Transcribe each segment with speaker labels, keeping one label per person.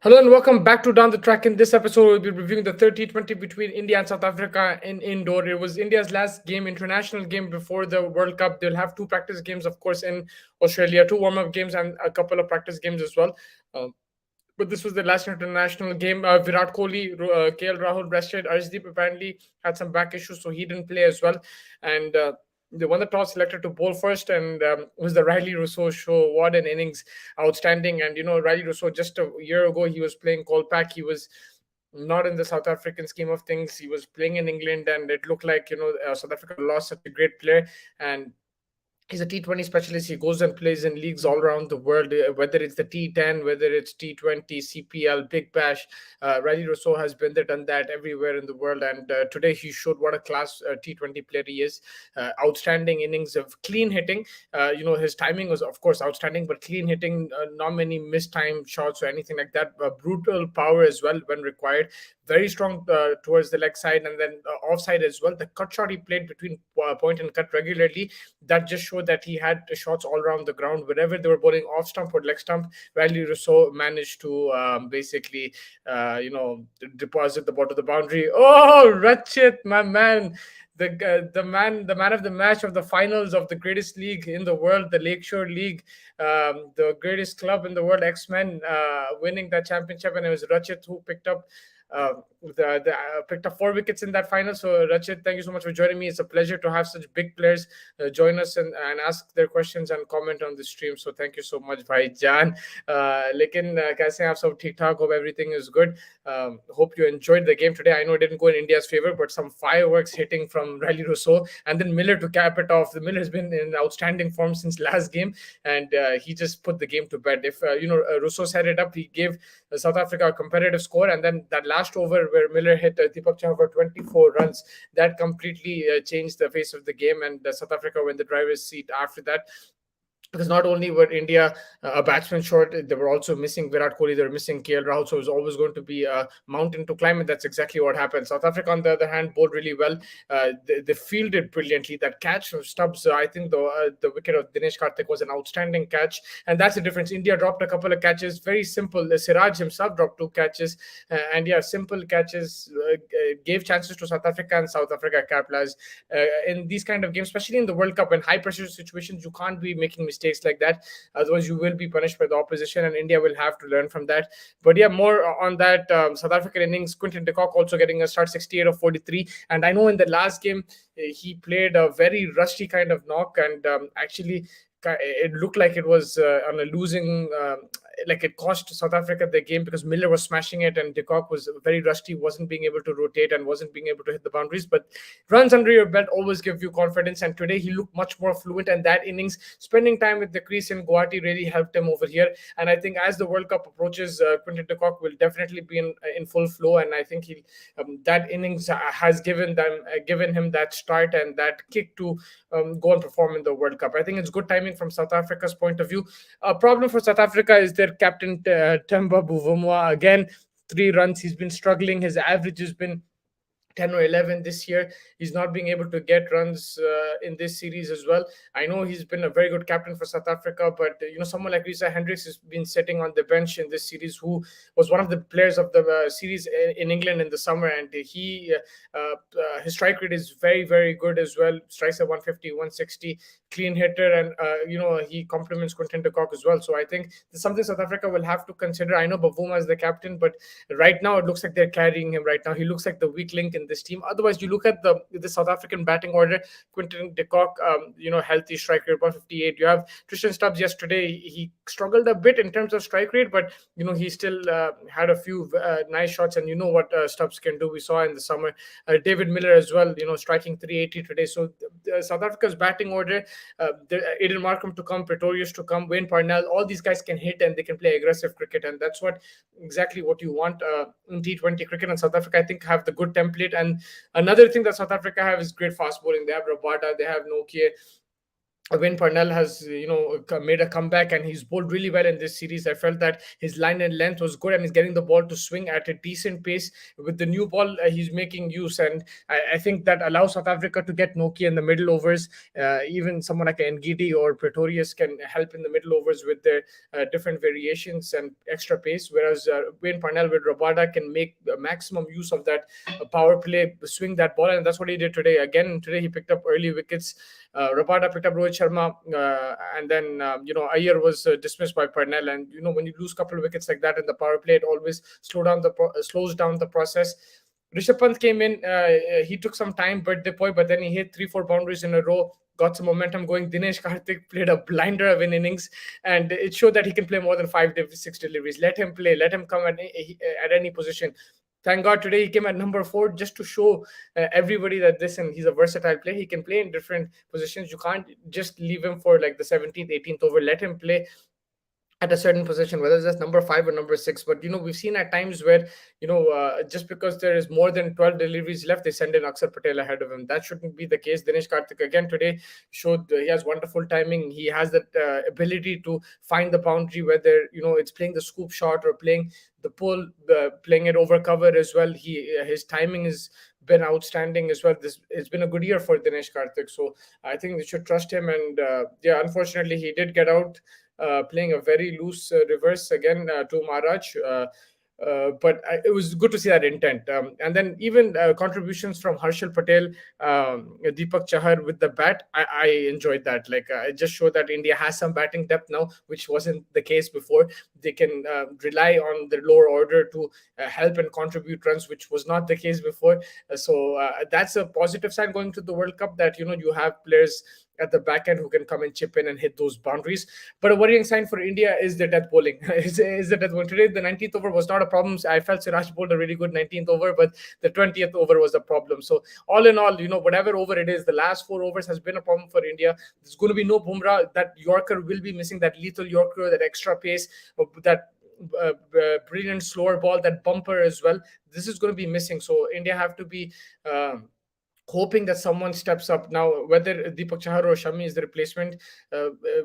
Speaker 1: Hello and welcome back to Down the Track. In this episode, we'll be reviewing the third T20 between India and South Africa in Indore. It was India's last game, international game before the World Cup. They'll have two practice games, of course, in Australia, two warm-up games and a couple of practice games as well. Uh, but this was the last international game. Virat Kohli, KL Rahul rested. Arshdeep apparently had some back issues, so he didn't play as well. And they won the toss, selected to bowl first, and it was the Riley Rossouw show. What an innings, outstanding! And Riley Rossouw, just a year ago, he was playing Kolpak. He was not in the South African scheme of things. He was playing in England, and it looked like South Africa lost such a great player. And he's a T20 specialist. He goes and plays in leagues all around the world, whether it's the T10, whether it's T20, CPL, Big Bash. Riley Rossouw has been there, done that everywhere in the world. And today he showed what a class T20 player he is. Outstanding innings of clean hitting. His timing was, of course, outstanding, but clean hitting, not many mistimed shots or anything like that. Brutal power as well when required. Very strong towards the leg side and then offside as well. The cut shot he played between point and cut regularly, that just showed that he had shots all around the ground. Wherever they were bowling off stump or leg stump, Riley Rossouw managed to basically, deposit the ball to the boundary. Oh, Rachit, my man. The man of the match of the finals of the greatest league in the world, the Lakeshore League, the greatest club in the world, X-Men, winning that championship, and it was Rachit who picked up 4 wickets in that final. So Rachit, thank you so much for joining me. It's a pleasure to have such big players join us and ask their questions and comment on the stream. So thank you so much, Bhai Jan. लेकिन कैसे हैं आप सब ठीक ठाक? Hope everything is good. Hope you enjoyed the game today. I know it didn't go in India's favor, but some fireworks hitting from Riley Rossouw and then Miller to cap it off. The Miller has been in outstanding form since last game, and he just put the game to bed. If Rossouw set it up, he gave South Africa a competitive score, and then that last over where Miller hit Deepak Chahar for 24 runs, that completely changed the face of the game, and South Africa went the driver's seat after that. Because not only were India a batsman short, they were also missing Virat Kohli, they were missing KL Rahul, so it was always going to be a mountain to climb, and that's exactly what happened. South Africa, on the other hand, bowled really well. They fielded brilliantly. That catch from Stubbs, I think the wicket of Dinesh Karthik was an outstanding catch, and that's the difference. India dropped a couple of catches, very simple. Siraj himself dropped 2 catches, and yeah, simple catches gave chances to South Africa, and South Africa capitalized. In these kind of games, especially in the World Cup, in high pressure situations, you can't be making mistakes like that, otherwise you will be punished by the opposition, and India will have to learn from that. But yeah, more on that. South African innings, Quinton de Kock also getting a start, 68 of 43, and I know in the last game he played a very rusty kind of knock, and actually it looked like it was on a losing, like it cost South Africa the game, because Miller was smashing it and de Kock was very rusty, wasn't being able to rotate and wasn't being able to hit the boundaries. But runs under your belt always give you confidence, and today he looked much more fluent, and that innings, spending time with the crease in Guwahati, really helped him over here. And I think as the World Cup approaches, Quinton de Kock will definitely be in full flow, and I think that innings has given him that start and that kick to go and perform in the World Cup. I think it's good timing from South Africa's point of view. A problem for South Africa is their captain, Temba Bavuma. Again, 3 runs. He's been struggling. His average has been 10 or 11 this year. He's not being able to get runs in this series as well. I know he's been a very good captain for South Africa, but someone like Risa Hendricks has been sitting on the bench in this series, who was one of the players of the series in England in the summer, and his strike rate is very, very good as well. Strikes at 150, 160, clean hitter, and he complements Quinton de Kock as well. So I think there's something South Africa will have to consider. I know Bavuma is the captain, but right now it looks like they're carrying him. Right now he looks like the weak link in this team. Otherwise, you look at the South African batting order. Quinton de Kock, healthy strike rate 158. You have Tristan Stubbs. Yesterday he struggled a bit in terms of strike rate, but he still had a few nice shots, and what Stubbs can do, we saw in the summer. David Miller as well, striking 380 today. So South Africa's batting order, Aiden Markham to come, Pretorius to come, Wayne Parnell, all these guys can hit and they can play aggressive cricket, and that's exactly what you want in T20 cricket. And South Africa, I think, have the good template. And another thing that South Africa have is great fast bowling. They have Rabada, they have Nokia, Wayne Parnell has made a comeback, and he's bowled really well in this series. I felt that his line and length was good, and he's getting the ball to swing at a decent pace. With the new ball, he's making use, and I think that allows South Africa to get Nokia in the middle overs. Even someone like Ngidi or Pretorius can help in the middle overs with their different variations and extra pace, whereas Wayne Parnell with Rabada can make the maximum use of that power play, swing that ball, and that's what he did today. Again, today he picked up early wickets. Rabada picked up Rohit Sharma, and then Iyer was dismissed by Parnell. And when you lose a couple of wickets like that in the power play, it always slows down the process. Rishabh Pant came in. He took some time, but then he hit 3-4 boundaries in a row. Got some momentum going. Dinesh Karthik played a blinder of an innings, and it showed that he can play more than 5 6 deliveries. Let him play. Let him come at any position. Thank God today he came at number 4, just to show everybody that he's a versatile player. He can play in different positions. You can't just leave him for like the 17th, 18th over. Let him play at a certain position, whether that's number 5 or number 6. But we've seen at times where just because there is more than 12 deliveries left, they send in Akshar Patel ahead of him. That shouldn't be the case. Dinesh Karthik again today showed he has wonderful timing. He has that ability to find the boundary, whether it's playing the scoop shot or playing the pull, playing it over cover as well. His timing has been outstanding as well. It's been a good year for Dinesh Karthik, so I think they should trust him. And yeah, unfortunately he did get out, playing a very loose reverse again to Maharaj. It was good to see that intent. And then even contributions from Harshal Patel, Deepak Chahar with the bat, I enjoyed that. Like it just showed that India has some batting depth now, which wasn't the case before. They can rely on the lower order to help and contribute runs, which was not the case before. So that's a positive sign going to the World Cup, that you have players at the back end who can come and chip in and hit those boundaries. But a worrying sign for India is the death bowling. is the death bowling. Today, the 19th over was not a problem. I felt Siraj bowled a really good 19th over, but the 20th over was the problem. So all in all, whatever over it is, the last 4 overs has been a problem for India. There's going to be no Bumrah. That Yorker will be missing, that lethal Yorker, that extra pace, that brilliant slower ball, that bumper as well. This is going to be missing. So India have to be hoping that someone steps up. Now, whether Deepak Chahar or Shami is the replacement,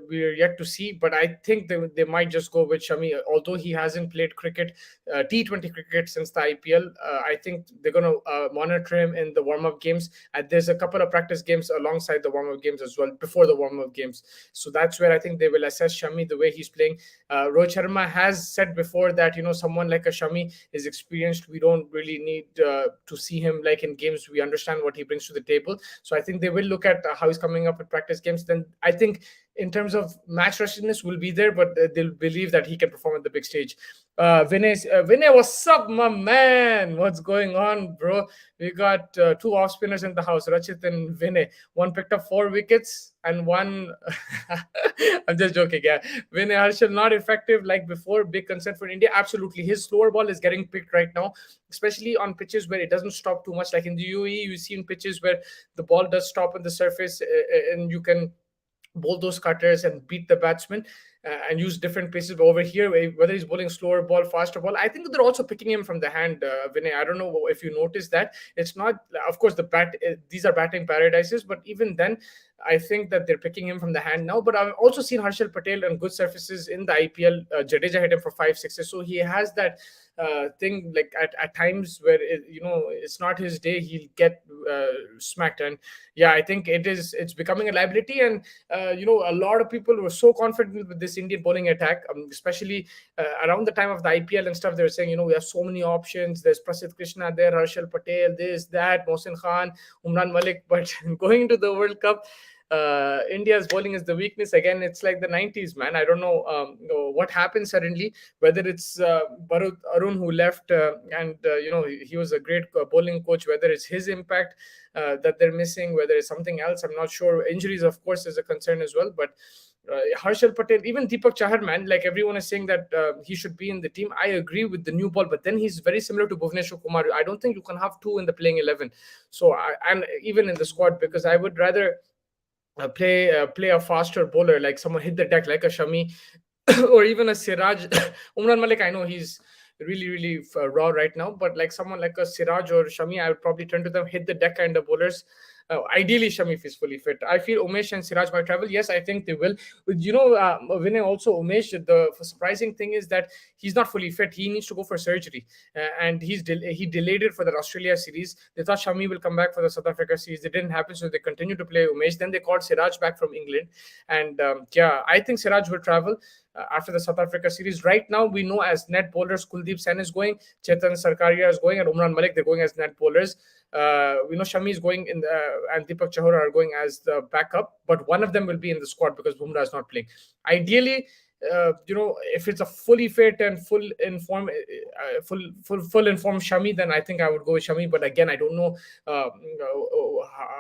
Speaker 1: we are yet to see. But I think they might just go with Shami, although he hasn't played cricket, T20 cricket since the IPL. I think they're going to monitor him in the warm-up games. And there's a couple of practice games alongside the warm-up games as well, before the warm-up games. So that's where I think they will assess Shami, the way he's playing. Rohit Sharma has said before that, someone like a Shami is experienced. We don't really need to see him like in games. We understand what he brings to the table. So I think they will look at how he's coming up with practice games. Then I think in terms of match rustiness will be there, but they'll believe that he can perform at the big stage. Vinay, what's up, my man? What's going on, bro? We got 2 off spinners in the house, Rachit and Vinay. One picked up 4 wickets and one. I'm just joking. Yeah, Vinay Harshal not effective like before. Big concern for India. Absolutely, his slower ball is getting picked right now, especially on pitches where it doesn't stop too much. Like in the UAE, you see in pitches where the ball does stop on the surface, and you can bowl those cutters and beat the batsman and use different paces. But over here, whether he's bowling slower ball, faster ball, I think they're also picking him from the hand. Vinay, I don't know if you noticed that. It's not, of course, these are batting paradises, but even then, I think that they're picking him from the hand now. But I've also seen Harshal Patel on good surfaces in the IPL. Jadeja hit him for 5 6s, so he has that thing. Like at times where it's not his day, he'll get smacked. And yeah, I think it's becoming a liability. And a lot of people were so confident with this Indian bowling attack, especially around the time of the IPL and stuff. They were saying, we have so many options. There's Prasidh Krishna there, Harshal Patel, this, that, Mohsin Khan, Umran Malik. But going into the World Cup, India's bowling is the weakness again. It's like the 90s, man. I don't know what happened suddenly, whether it's Barut Arun who left, and he was a great bowling coach, whether it's his impact that they're missing, whether it's something else, I'm not sure. Injuries, of course, is a concern as well. But Harshal Patel, even Deepak Chahar, man, like everyone is saying that he should be in the team. I agree with the new ball, but then he's very similar to Bhuvneshwar Kumar. I don't think you can have 2 in the playing 11. So and even in the squad, because I would rather play a faster bowler, like someone hit the deck like a Shami or even a Siraj. Umran Malik, I know he's really, really raw right now, but like someone like a Siraj or Shami, I would probably turn to them, hit the deck kind of bowlers. Ideally, Shami is fully fit. I feel Umesh and Siraj might travel. Yes, I think they will. Winning also Umesh. The surprising thing is that he's not fully fit. He needs to go for surgery, and he delayed it for the Australia series. They thought Shami will come back for the South Africa series. It didn't happen, so they continued to play Umesh. Then they called Siraj back from England, and yeah, I think Siraj will travel after the South Africa series. Right now, we know as net bowlers, Kuldeep Sen is going, Chetan Sarkaria is going, and Umran Malik, they're going as net bowlers. We know Shami is going and Deepak Chahar are going as the backup, but one of them will be in the squad because Bumrah is not playing. Ideally, if it's a fully fit and full informed Shami, then I think I would go with Shami. But again, I don't know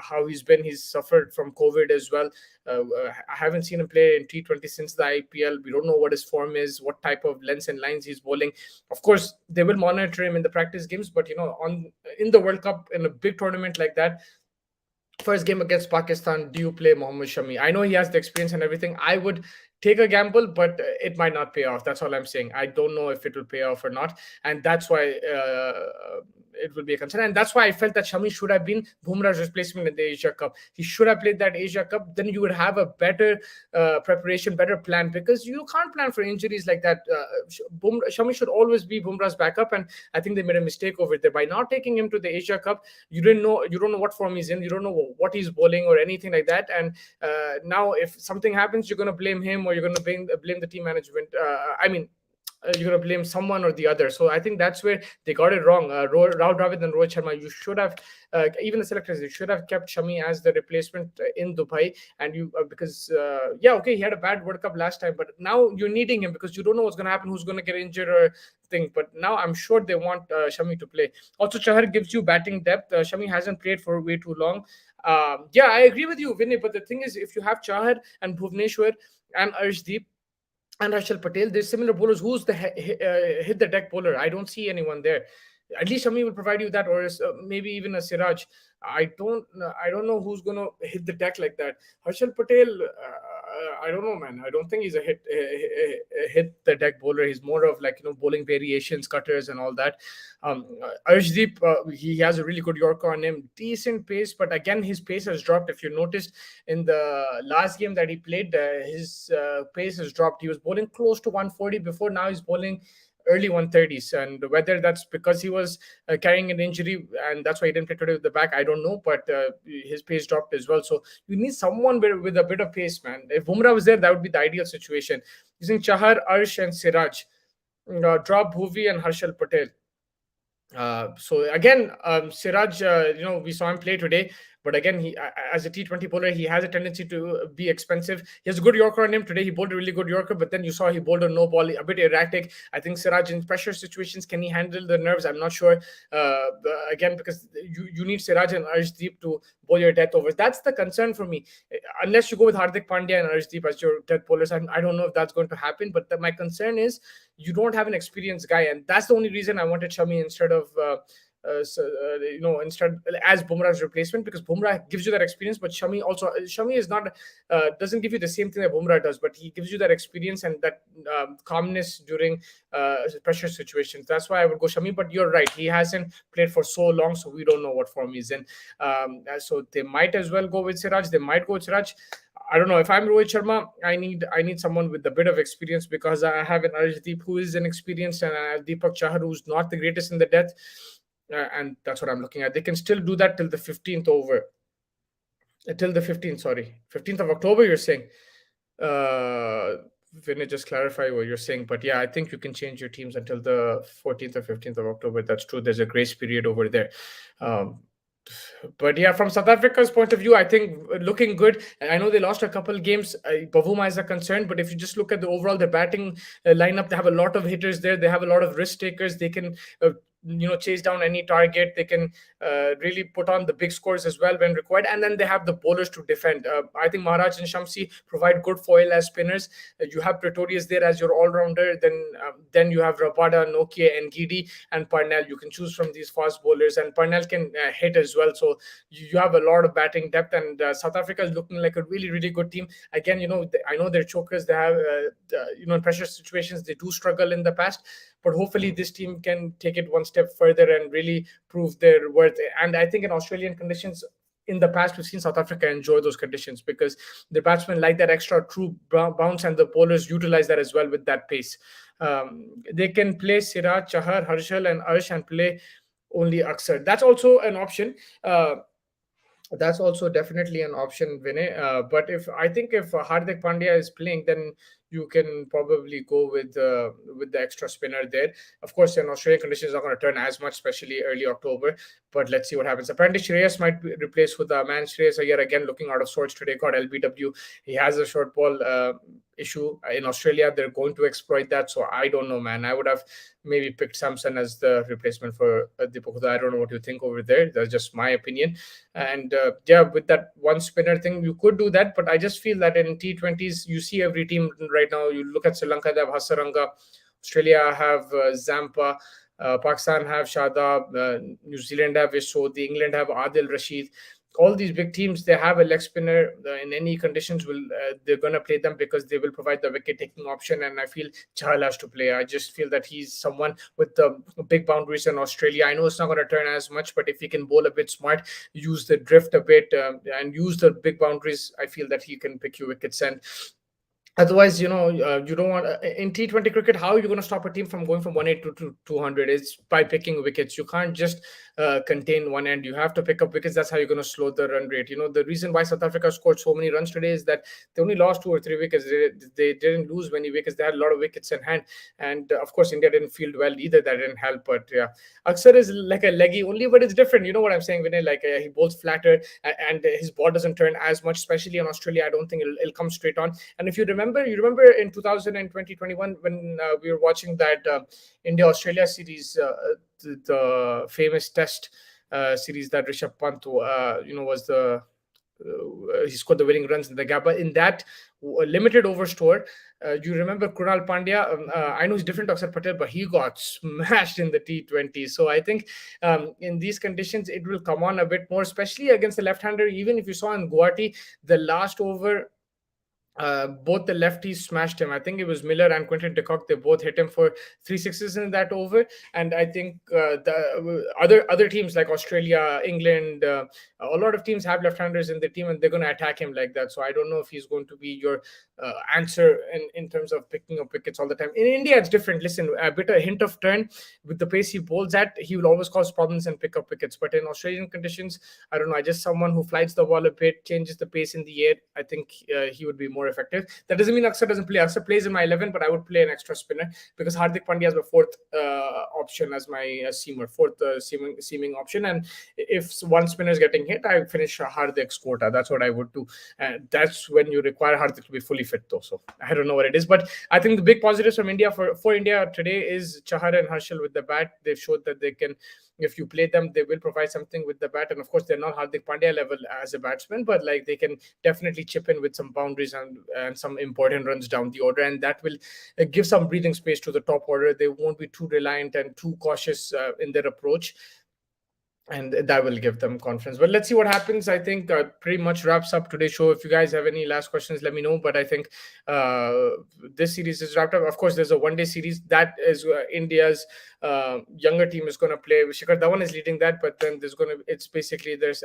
Speaker 1: how he's been. He's suffered from COVID as well. I haven't seen him play in T20 since the IPL. We don't know what his form is, what type of lengths and lines he's bowling. Of course, they will monitor him in the practice games, but in the World Cup, in a big tournament like that, first game against Pakistan, do you play Mohammad Shami? I know he has the experience and everything. I would take a gamble, but it might not pay off. That's all I'm saying. I don't know if it will pay off or not, and that's why it will be a concern. And that's why I felt that Shami should have been Bumrah's replacement in the Asia Cup. He should have played that Asia Cup. Then you would have a better preparation, better plan, because you can't plan for injuries like that. Shami should always be Bumrah's backup, and I think they made a mistake over there by not taking him to the Asia Cup. You don't know what form he's in. You don't know what he's bowling or anything like that. And now, if something happens, you're going to blame him or you're going to blame the team management. You're going to blame someone or the other. So I think that's where they got it wrong. Rahul Dravid and Rohit Sharma, you should have, even the selectors, you should have kept Shami as the replacement in Dubai. And because he had a bad World Cup last time, but now you're needing him because you don't know what's going to happen, who's going to get injured or thing. But now I'm sure they want Shami to play. Also, Chahar gives you batting depth. Shami hasn't played for way too long. I agree with you, Vinay. But the thing is, if you have Chahar and Bhuvneshwar and Arshdeep and Harshal Patel, there's similar bowlers. Who's the hit the deck bowler? I don't see anyone there. At least Shami will provide you that, or maybe even a Siraj. I don't know who's gonna hit the deck like that. Harshal Patel, I don't know, man. I don't think he's a hit the deck bowler. He's more of like bowling variations, cutters, and all that. Arshdeep, he has a really good Yorker on him, decent pace, but again his pace has dropped. If you noticed in the last game that he played, his pace has dropped. He was bowling close to 140 before. Now he's bowling early 130s, and whether that's because he was carrying an injury and that's why he didn't play today with the back, I don't know, but his pace dropped as well. So you need someone with a bit of pace, man. If Bumrah was there, that would be the ideal situation. Using Chahar, Arsh and Siraj, drop Bhuvi and Harshal Patel. So again, Siraj, we saw him play today. But again, he as a T20 bowler, he has a tendency to be expensive. He has a good Yorker on him today. He bowled a really good Yorker, but then you saw he bowled a no ball, a bit erratic. I think Siraj in pressure situations, can he handle the nerves? I'm not sure. Again, because you need Siraj and Arshdeep to bowl your death overs. That's the concern for me. Unless you go with Hardik Pandya and Arshdeep as your death bowlers, I don't know if that's going to happen. But my concern is you don't have an experienced guy, and that's the only reason I wanted Shami instead of. Instead as Bumrah's replacement, because Bumrah gives you that experience, but Shami is not doesn't give you the same thing that Bumrah does, but he gives you that experience and that calmness during pressure situations. That's why I would go Shami. But you're right, he hasn't played for so long, so we don't know what form he's in. So they might as well go with Siraj. They might go with Siraj. I don't know. If I'm Rohit Sharma, I need someone with a bit of experience, because I have an Arshdeep who is inexperienced and I have Deepak Chahar who's not the greatest in the death. And that's what I'm looking at. They can still do that till the 15th over. Till the 15th, sorry. 15th of October, you're saying. Vinay, just clarify what you're saying. But yeah, I think you can change your teams until the 14th or 15th of October. That's true. There's a grace period over there. But yeah, from South Africa's point of view, I think looking good. I know they lost a couple games. Bavuma is a concern, but if you just look at the overall, their batting lineup, they have a lot of hitters there. They have a lot of risk takers. They can chase down any target. They can really put on the big scores as well when required. And then they have the bowlers to defend. I think Maharaj and Shamsi provide good foil as spinners. You have Pretorius there as your all-rounder. Then you have Rabada, Nokia, and Gidi, and Parnell. You can choose from these fast bowlers, and Parnell can hit as well. So you have a lot of batting depth, and South Africa is looking like a really, really good team. Again, I know they're chokers. They have, in pressure situations, they do struggle in the past. But hopefully this team can take it one step further and really prove their worth. And I think in Australian conditions, in the past we've seen South Africa enjoy those conditions because the batsmen like that extra true bounce, and the bowlers utilize that as well with that pace. They can play Siraj, Chahar, Harshal, and Arsh and play only Aksar. That's also an option. That's also definitely an option, Vinay. But if I think if Hardik Pandya is playing, then you can probably go with the extra spinner there. Of course, in Australian conditions, not going to turn as much, especially early October. But let's see what happens. Apparently, Shreyas might be replaced with a man. Shreyas Iyer again looking out of sorts today. Got LBW. He has a short ball issue in Australia. They're going to exploit that. So I don't know, man. I would have maybe picked Samson as the replacement for Deepak Hooda. I don't know what you think over there. That's just my opinion. And yeah, with that one spinner thing, you could do that. But I just feel that in T20s, you see every team right now. You look at Sri Lanka, they have Hasaranga. Australia have Zampa. Pakistan have Shadab. New Zealand have Yashodi. England have Adil Rashid. All these big teams, they have a leg spinner in any conditions. Will they're going to play them because they will provide the wicket taking option, and I feel Chahal has to play. I just feel that he's someone with the big boundaries in Australia. I know it's not going to turn as much, but if he can bowl a bit smart, use the drift a bit, and use the big boundaries, I feel that he can pick you wickets. And otherwise, you don't want in T20 cricket, how are you going to stop a team from going from 180 to 200? It's by picking wickets. You can't just contain one end. You have to pick up wickets. That's how you're going to slow the run rate. The reason why South Africa scored so many runs today is that they only lost 2 or 3 wickets. They didn't lose many wickets. They had a lot of wickets in hand. And of course, India didn't field well either. That didn't help. But yeah, Aksar is like a leggy only, but it's different. You know what I'm saying, Vinay? Like he bowls flatter, and his ball doesn't turn as much, especially in Australia. I don't think it'll come straight on. And if you remember in 2020-21 when we were watching that India Australia series, the famous Test series that Rishabh Pant, was the he scored the winning runs in the gap. But in that limited over store, you remember Krunal Pandya? I know he's different to Akshar Patel, but he got smashed in the T20. So I think in these conditions, it will come on a bit more, especially against the left-hander. Even if you saw in Guwahati, the last over, both the lefties smashed him. I think it was Miller and Quinton de Kock. They both hit him for 3 sixes in that over. And I think the other teams like Australia, England, a lot of teams have left-handers in the team, and they're going to attack him like that. So I don't know if he's going to be your answer in terms of picking up wickets all the time. In India, it's different. Listen, a hint of turn with the pace he bowls at, he will always cause problems and pick up wickets. But in Australian conditions, I don't know. I just someone who flies the ball a bit, changes the pace in the air. I think he would be more effective. That doesn't mean Akshar doesn't play. Akshar plays in my 11, but I would play an extra spinner because Hardik Pandya is my fourth option as my seamer, fourth seaming option. And if one spinner is getting hit, I finish Hardik's quota. That's what I would do. And that's when you require Hardik to be fully fit, though. So I don't know what it is, but I think the big positives from India for India today is Chahar and Harshal with the bat. They've showed that they can. If you play them, they will provide something with the bat. And of course, they're not Hardik Pandya level as a batsman, but like they can definitely chip in with some boundaries and some important runs down the order. And that will give some breathing space to the top order. They won't be too reliant and too cautious in their approach, and that will give them confidence. But let's see what happens. I think pretty much wraps up today's show. If you guys have any last questions, let me know. But I think this series is wrapped up. Of course, there's a one-day series that is India's younger team is going to play. Shikhar Dhawan is leading that, but then it's basically there's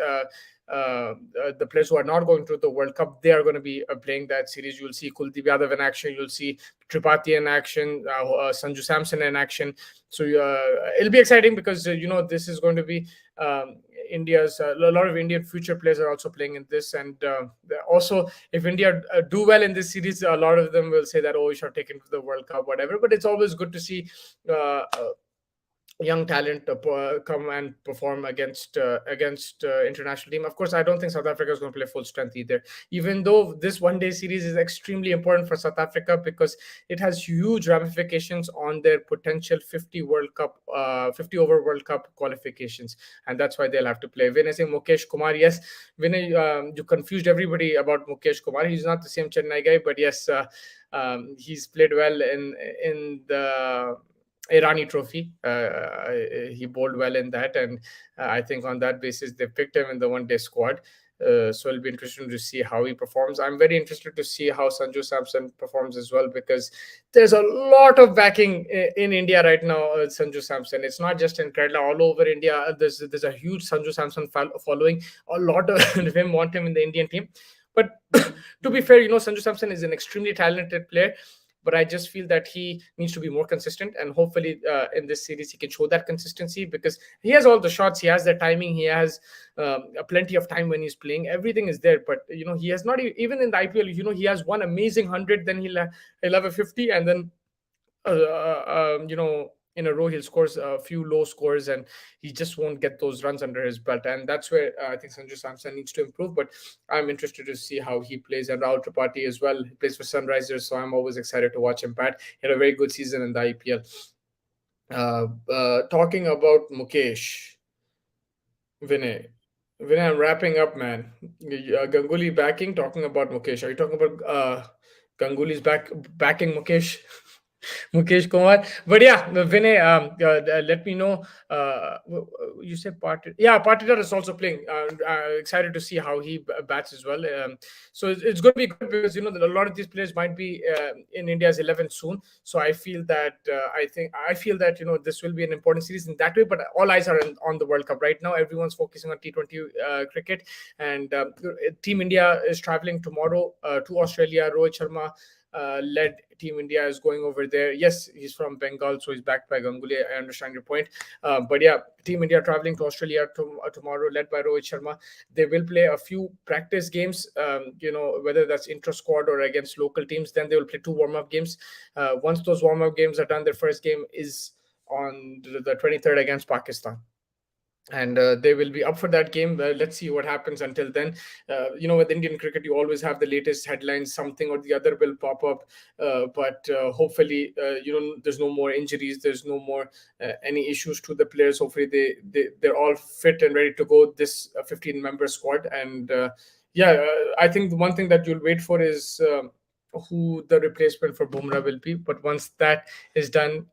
Speaker 1: the players who are not going to the World Cup. They are going to be playing that series. You'll see Kuldeep Yadav in action. You'll see Tripathi in action. Sanju Samson in action. So it'll be exciting because this is going to be India's a lot of Indian future players are also playing in this, and also if India do well in this series, a lot of them will say that we should take it to the World Cup, whatever. But it's always good to see young talent come and perform against international team. Of course, I don't think South Africa is going to play full strength either, even though this one-day series is extremely important for South Africa because it has huge ramifications on their potential 50 over World Cup qualifications, and that's why they'll have to play. When I say Mukesh Kumar, yes, Vinay, you confused everybody about Mukesh Kumar. He's not the same Chennai guy, but yes, he's played well in the Irani Trophy. He bowled well in that, and I think on that basis they picked him in the one-day squad. So it'll be interesting to see how he performs. I'm very interested to see how Sanju Samson performs as well, because there's a lot of backing in India right now. Sanju Samson. It's not just in Kerala. All over India, there's a huge Sanju Samson following. A lot of them want him in the Indian team. But to be fair, Sanju Samson is an extremely talented player. But I just feel that he needs to be more consistent, and hopefully in this series he can show that consistency, because he has all the shots, he has the timing, he has plenty of time when he's playing. Everything is there, but he has not even in the IPL. He has one amazing 100, then he'll have a 50, and then in a row he'll score a few low scores, and he just won't get those runs under his belt. And that's where I think Sanju Samson needs to improve. But I'm interested to see how he plays. And Rahul Tripathi as well, he plays for Sunrisers, so I'm always excited to watch him bat. He had a very good season in the IPL. Talking about Mukesh, Vinay. Vinay, I'm wrapping up, man. Ganguly backing, talking about Mukesh. Are you talking about Ganguly's backing Mukesh? Mukesh Kumar. But yeah, Vinay, let me know. You said Patidar is also playing. Excited to see how he bats as well. So it's going to be good, because a lot of these players might be in India's 11 soon. So I feel that this will be an important series in that way. But all eyes are on the World Cup right now. Everyone's focusing on T20 cricket, and Team India is traveling tomorrow to Australia. Rohit Sharma led Team India is going over there. Yes, he's from Bengal, so he's backed by Ganguly. I understand your point. But yeah, Team India traveling to Australia tomorrow, led by Rohit Sharma. They will play a few practice games, whether that's intra-squad or against local teams. Then they will play 2 warm-up games. Once those warm-up games are done, their first game is on the 23rd against Pakistan. And they will be up for that game. Let's see what happens until then. With Indian cricket, you always have the latest headlines. Something or the other will pop up. But hopefully, there's no more injuries. There's no more any issues to the players. Hopefully, they're all fit and ready to go, this 15-member squad. And I think the one thing that you'll wait for is who the replacement for Bumrah will be. But once that is done,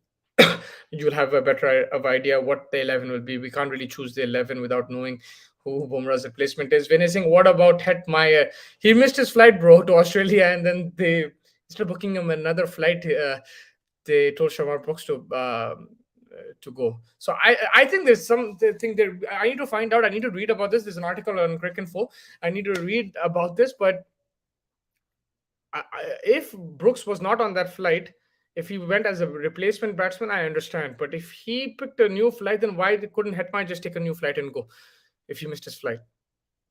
Speaker 1: you'll have a better of idea what the 11 will be. We can't really choose the 11 without knowing who Bumrah's replacement is. Vinay Singh, what about Het Meyer? He missed his flight, bro, to Australia, and then they, instead of booking him another flight, they told Shamar Brooks to go. So I think there's something there. I need to find out. I need to read about this. There's an article on Cricinfo. I need to read about this. But if Brooks was not on that flight, if he went as a replacement batsman, I understand. But if he picked a new flight, then why couldn't Hetman just take a new flight and go if he missed his flight?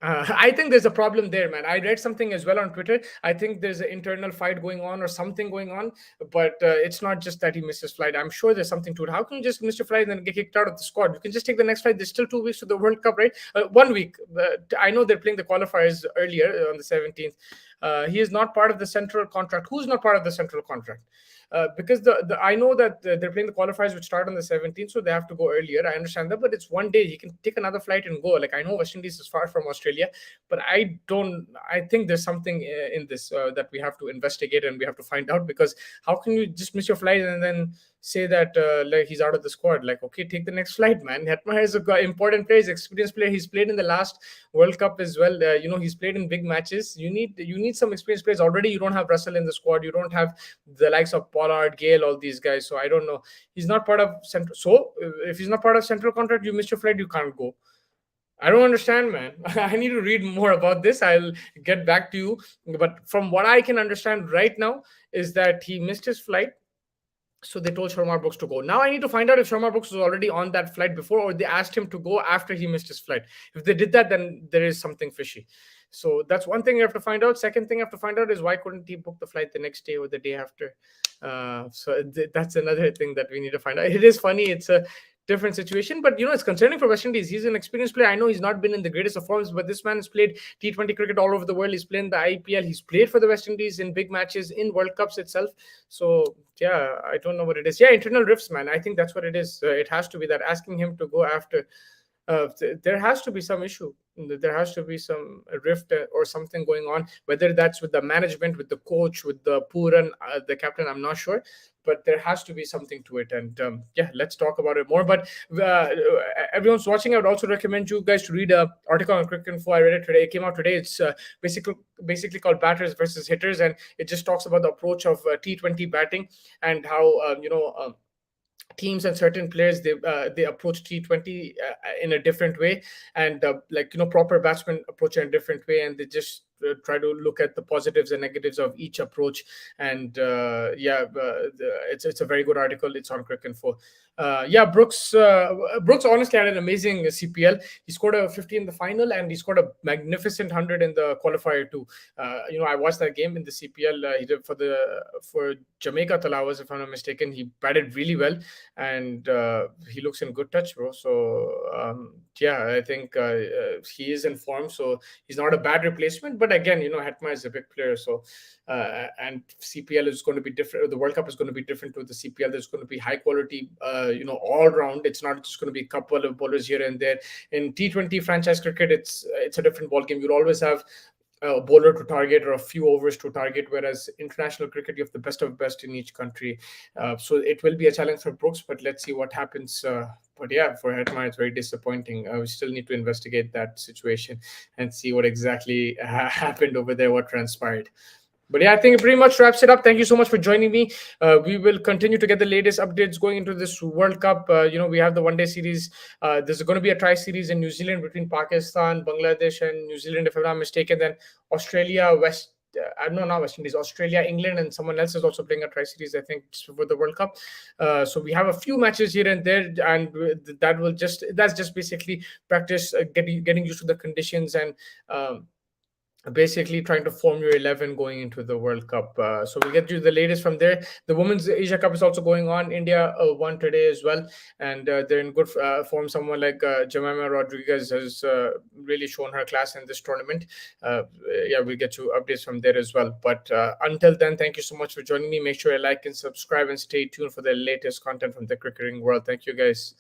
Speaker 1: I think there's a problem there, man. I read something as well on Twitter. I think there's an internal fight going on or something going on, but it's not just that he missed his flight. I'm sure there's something to it. How can you just miss your flight and then get kicked out of the squad? You can just take the next flight. There's still 2 weeks to the World Cup, right? 1 week. I know they're playing the qualifiers earlier on the 17th. He is not part of the central contract. Who's not part of the central contract? Because I know that they're playing the qualifiers which start on the 17th, so they have to go earlier. I understand that, but it's 1 day. He can take another flight and go. Like, I know West Indies is far from Australia, but I think there's something in this that we have to investigate and we have to find out, because how can you just miss your flight and then say that like he's out of the squad? Like, okay, take the next flight, man. Hetman is an important player, he's an experienced player. He's played in the last World Cup as well. He's played in big matches. You need some experienced players. Already you don't have Russell in the squad. You don't have the likes of Pollard, Gale, all these guys. So I don't know. He's not part of central. So if he's not part of central contract, you miss your flight, you can't go. I don't understand, man. I need to read more about this. I'll get back to you. But from what I can understand right now is that he missed his flight. So they told Sharma Brooks to go. Now I need to find out if Sharma Brooks was already on that flight before, or they asked him to go after he missed his flight. If they did that, then there is something fishy. So that's one thing you have to find out. Second thing you have to find out is why couldn't he book the flight the next day or the day after? That's another thing that we need to find out. It is funny. It's a different situation, but it's concerning for West Indies. He's an experienced player. I know he's not been in the greatest of forms, but this man has played T20 cricket all over the world. He's played in the IPL. He's played for the West Indies in big matches, in World Cups itself. So yeah, I don't know what it is. Yeah, internal rifts, man. I think that's what it is. It has to be that, asking him to go after there has to be some issue. There has to be some rift or something going on, whether that's with the management, with the coach, with the Puran, the captain. I'm not sure, but there has to be something to it. And yeah, let's talk about it more. But everyone's watching. I would also recommend you guys to read a article on Cricket Info. I read it today. It came out today. It's basically called Batters versus Hitters, and it just talks about the approach of T20 batting and how teams and certain players, they approach T20 in a different way, and proper batsmen approach it in a different way, and they just try to look at the positives and negatives of each approach. And it's a very good article. It's on Cricket Info. Brooks honestly had an amazing CPL. He scored a 50 in the final, and he scored a magnificent 100 in the qualifier too. I watched that game in the CPL. He did for Jamaica Talawas, if I'm not mistaken. He batted really well, and he looks in good touch, bro. So I think he is in form. So he's not a bad replacement. But again, Hetma is a big player. So and CPL is going to be different. The World Cup is going to be different to the CPL. There's going to be high quality, all round. It's not just going to be a couple of bowlers here and there. In T20 franchise cricket, it's a different ball game. You'll always have a bowler to target or a few overs to target, whereas international cricket, you have the best of best in each country. So it will be a challenge for Brooks, but let's see what happens. But yeah, for Hetma, it's very disappointing. We still need to investigate that situation and see what exactly happened over there, what transpired. But yeah, I think it pretty much wraps it up. Thank you so much for joining me. We will continue to get the latest updates going into this World Cup. We have the one-day series. There's going to be a tri-series in New Zealand between Pakistan, Bangladesh, and New Zealand, if I'm not mistaken. Then Australia, not West Indies, Australia, England, and someone else is also playing a tri-series, I think, just before the World Cup. So we have a few matches here and there, and that's just basically practice, getting used to the conditions, and basically trying to form your 11 going into the World Cup. So we'll get you the latest from there. The Women's Asia Cup is also going on. India won today as well, and they're in good form. Someone like Jemima Rodriguez has really shown her class in this tournament. We'll get you updates from there as well. But until then, thank you so much for joining me. Make sure you like and subscribe and stay tuned for the latest content from the cricketing world. Thank you, guys.